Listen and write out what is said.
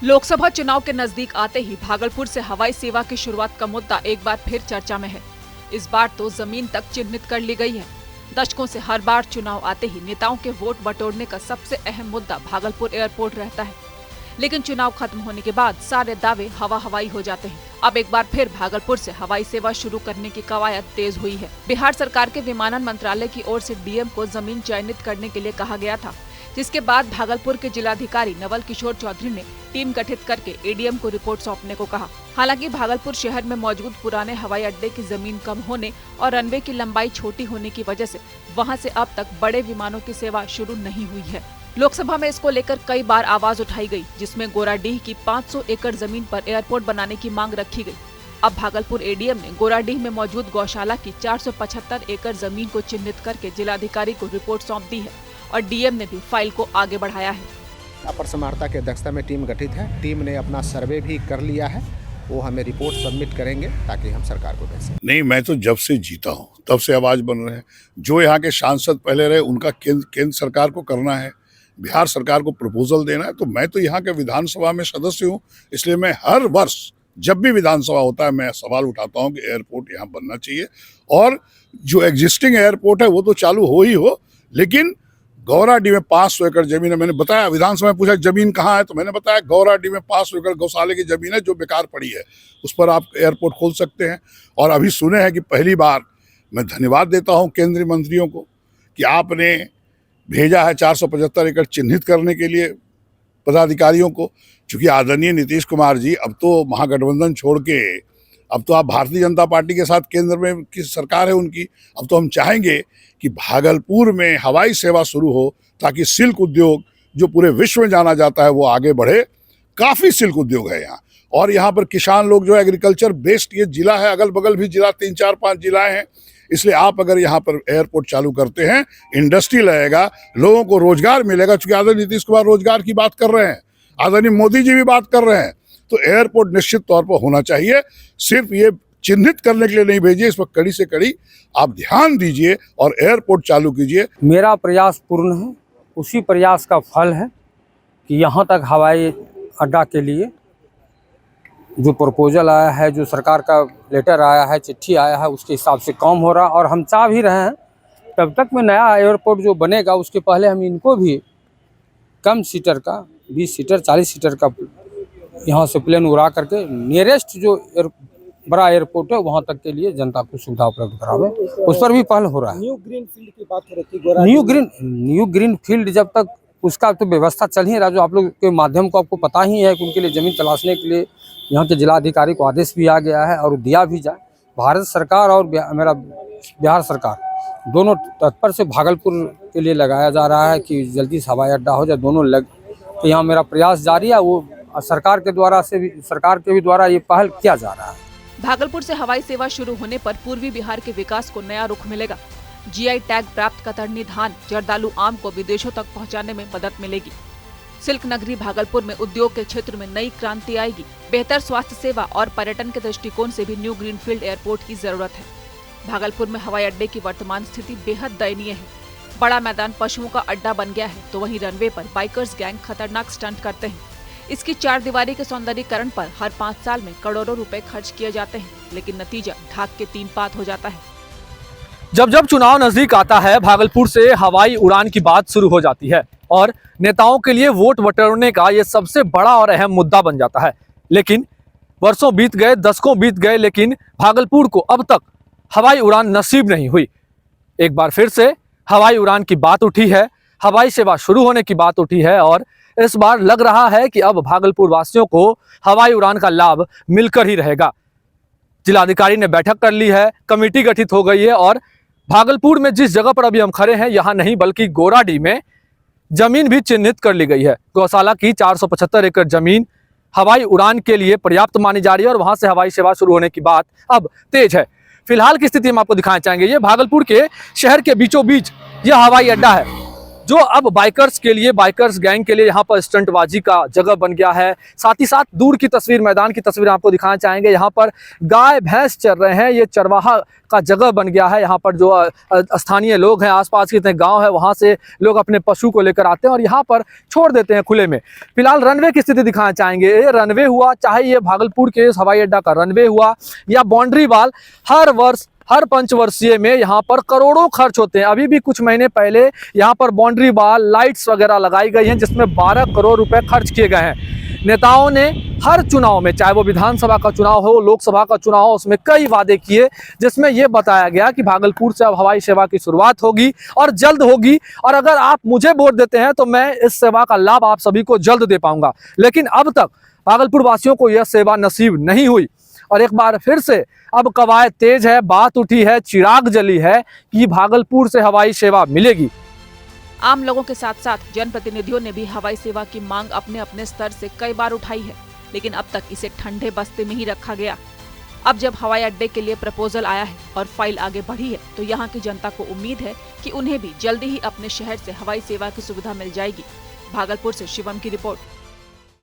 लोकसभा चुनाव के नजदीक आते ही भागलपुर से हवाई सेवा की शुरुआत का मुद्दा एक बार फिर चर्चा में है। इस बार तो जमीन तक चिन्हित कर ली गई है। दशकों से हर बार चुनाव आते ही नेताओं के वोट बटोरने का सबसे अहम मुद्दा भागलपुर एयरपोर्ट रहता है, लेकिन चुनाव खत्म होने के बाद सारे दावे हवा हवाई हो जाते हैं। अब एक बार फिर भागलपुर से हवाई सेवा शुरू करने की कवायद तेज हुई है। बिहार सरकार के विमानन मंत्रालय की ओर से डीएम को जमीन चयनित करने के लिए कहा गया था, जिसके बाद भागलपुर के जिलाधिकारी नवल किशोर चौधरी ने टीम गठित करके एडीएम को रिपोर्ट सौंपने को कहा। हालांकि भागलपुर शहर में मौजूद पुराने हवाई अड्डे की जमीन कम होने और रनवे की लंबाई छोटी होने की वजह से वहां से अब तक बड़े विमानों की सेवा शुरू नहीं हुई है। लोकसभा में इसको लेकर कई बार आवाज उठाई गई, जिसमें गोराडीह की 500 एकड़ जमीन पर एयरपोर्ट बनाने की मांग रखी गई। अब भागलपुर एडीएम ने गोराडीह में मौजूद गौशाला की 475 एकड़ जमीन को चिन्हित करके जिलाधिकारी को रिपोर्ट सौंप दी है और डीएम ने भी फाइल को आगे बढ़ाया है। अपर समाहर्ता की अध्यक्षता में टीम गठित है। टीम ने अपना सर्वे भी कर लिया है, वो हमें रिपोर्ट सबमिट करेंगे ताकि हम सरकार को भेज सकें। नहीं, मैं तो जब से जीता हूँ तब से आवाज बन रहे हैं। जो यहाँ के सांसद पहले रहे उनका केंद्र सरकार को करना है, बिहार सरकार को प्रपोजल देना है। तो मैं तो यहाँ के विधानसभा में सदस्य हूँ, इसलिए मैं हर वर्ष जब भी विधानसभा होता है मैं सवाल उठाता हूँ कि एयरपोर्ट यहाँ बनना चाहिए और जो एग्जिस्टिंग एयरपोर्ट है वो तो चालू हो ही हो, लेकिन गौराडीह में 500 एकड़ जमीन है। मैंने बताया, विधानसभा में पूछा जमीन कहाँ है तो मैंने बताया गौराडीह में 500 एकड़ गौशाले की जमीन है जो बेकार पड़ी है, उस पर आप एयरपोर्ट खोल सकते हैं। और अभी सुने हैं कि पहली बार, मैं धन्यवाद देता हूँ केंद्रीय मंत्रियों को कि आपने भेजा है 475 एकड़ चिन्हित करने के लिए पदाधिकारियों को। चूंकि आदरणीय नीतीश कुमार जी अब तो महागठबंधन छोड़ के अब तो आप भारतीय जनता पार्टी के साथ केंद्र में की सरकार है उनकी। अब तो हम चाहेंगे कि भागलपुर में हवाई सेवा शुरू हो ताकि सिल्क उद्योग जो पूरे विश्व में जाना जाता है वो आगे बढ़े। काफ़ी सिल्क उद्योग है यहाँ, और यहाँ पर किसान लोग जो एग्रीकल्चर बेस्ड ये जिला है, अगल बगल भी जिला 3, 4, 5 जिलाएं हैं। इसलिए आप अगर यहाँ पर एयरपोर्ट चालू करते हैं, इंडस्ट्री लगेगा, लोगों को रोजगार मिलेगा। चूंकि आदरणीय नीतीश कुमार रोजगार की बात कर रहे हैं, आदरणीय मोदी जी भी बात कर रहे हैं, तो एयरपोर्ट निश्चित तौर पर होना चाहिए। सिर्फ ये चिन्हित करने के लिए नहीं भेजिए, इस पर कड़ी से कड़ी आप ध्यान दीजिए और एयरपोर्ट चालू कीजिए। मेरा प्रयास पूर्ण है, उसी प्रयास का फल है कि यहाँ तक हवाई अड्डा के लिए जो प्रपोजल आया है, जो सरकार का लेटर आया है, चिट्ठी आया है, उसके हिसाब से काम हो रहा। और हम चाह भी रहे हैं तब तक में नया एयरपोर्ट जो बनेगा उसके पहले हम इनको भी कम सीटर का 20 सीटर 40 सीटर का यहाँ से प्लेन उड़ा करके नियरेस्ट जो बड़ा एयरपोर्ट है वहाँ तक के लिए जनता को सुविधा उपलब्ध करावे, उस पर भी पहल हो रहा है। न्यू ग्रीन फील्ड की बात हो रही थी। न्यू ग्रीन फील्ड जब तक उसका तो व्यवस्था चल ही रहा, जो आप लोग के माध्यम को आपको पता ही है कि उनके लिए जमीन तलाशने के लिए यहाँ के जिलाधिकारी को आदेश भी आ गया है और दिया भी जाए। भारत सरकार और मेरा बिहार सरकार दोनों तत्पर से भागलपुर के लिए लगाया जा रहा है कि जल्दी से हवाई अड्डा हो जाए, दोनों लग। तो यहाँ मेरा प्रयास जारी है, वो सरकार के द्वारा से भी, सरकार के भी द्वारा ये पहल किया जा रहा है। भागलपुर से हवाई सेवा शुरू होने पर पूर्वी बिहार के विकास को नया रुख मिलेगा। जीआई टैग प्राप्त कतरनी धान, जर्दालू आम को विदेशों तक पहुंचाने में मदद मिलेगी। सिल्क नगरी भागलपुर में उद्योग के क्षेत्र में नई क्रांति आएगी। बेहतर स्वास्थ्य सेवा और पर्यटन के दृष्टिकोण से भी न्यू ग्रीनफील्ड एयरपोर्ट की जरूरत है। भागलपुर में हवाई अड्डे की वर्तमान स्थिति बेहद दयनीय है। बड़ा मैदान पशुओं का अड्डा बन गया है, तो वहीं रनवे पर बाइकर्स गैंग खतरनाक स्टंट करते हैं। इसकी 4 दीवारी के सौंदर्यीकरण पर हर 5 साल में करोड़ों रुपए खर्च किए जाते हैं, लेकिन नतीजा ढाक के 3 पात हो जाता है। जब जब चुनाव नजदीक आता है, भागलपुर से हवाई उड़ान की बात शुरू हो जाती है और नेताओं के लिए वोट बटोरने का ये सबसे बड़ा और अहम मुद्दा बन जाता है। लेकिन वर्षों बीत गए, दशकों बीत गए, लेकिन भागलपुर को अब तक हवाई उड़ान नसीब नहीं हुई। एक बार फिर से हवाई उड़ान की बात उठी है, हवाई सेवा शुरू होने की बात उठी है और इस बार लग रहा है कि अब भागलपुर वासियों को हवाई उड़ान का लाभ मिलकर ही रहेगा। जिलाधिकारी ने बैठक कर ली है, कमेटी गठित हो गई है और भागलपुर में जिस जगह पर अभी हम खड़े हैं, यहाँ नहीं बल्कि गोराडीह में जमीन भी चिन्हित कर ली गई है। गौशाला की 475 एकड़ जमीन हवाई उड़ान के लिए पर्याप्त मानी जा रही है और वहां से हवाई सेवा शुरू होने की बात अब तेज है। फिलहाल की स्थिति हम आपको दिखाना चाहेंगे। ये भागलपुर के शहर के बीचों बीच यह हवाई अड्डा है। जो अब बाइकर्स के लिए, बाइकर्स गैंग के लिए यहाँ पर स्टंटबाजी का जगह बन गया है। साथ ही साथ दूर की तस्वीर, मैदान की तस्वीर आपको दिखाना चाहेंगे। यहाँ पर गाय भैंस चर रहे हैं, ये चरवाहा का जगह बन गया है। यहाँ पर जो स्थानीय लोग हैं, आसपास के जितने गांव है, वहाँ से लोग अपने पशु को लेकर आते हैं और यहाँ पर छोड़ देते हैं खुले में। फिलहाल रनवे की स्थिति दिखाना चाहेंगे। ये रनवे हुआ, चाहे ये भागलपुर के इस हवाई अड्डा का रनवे हुआ या बाउंड्री वाल, हर वर्ष, हर पंचवर्षीय में यहाँ पर करोड़ों खर्च होते हैं। अभी भी कुछ महीने पहले यहाँ पर बाउंड्री वाल, लाइट्स वगैरह लगाई गई हैं, जिसमें 12 करोड़ रुपए खर्च किए गए हैं। नेताओं ने हर चुनाव में, चाहे वो विधानसभा का चुनाव हो, लोकसभा का चुनाव हो, उसमें कई वादे किए, जिसमें ये बताया गया कि भागलपुर से अब हवाई सेवा की शुरुआत होगी और जल्द होगी, और अगर आप मुझे वोट देते हैं तो मैं इस सेवा का लाभ आप सभी को जल्द दे पाऊंगा। लेकिन अब तक भागलपुर वासियों को यह सेवा नसीब नहीं हुई और एक बार फिर से अब कवायद तेज है, बात उठी है, चिराग जली है कि भागलपुर से हवाई सेवा मिलेगी। आम लोगों के साथ साथ जनप्रतिनिधियों ने भी हवाई सेवा की मांग अपने अपने स्तर से कई बार उठाई है, लेकिन अब तक इसे ठंडे बस्ते में ही रखा गया। अब जब हवाई अड्डे के लिए प्रपोजल आया है और फाइल आगे बढ़ी है, तो यहाँ की जनता को उम्मीद है कि उन्हें भी जल्दी ही अपने शहर से हवाई सेवा की सुविधा मिल जाएगी। भागलपुर से शिवम की रिपोर्ट।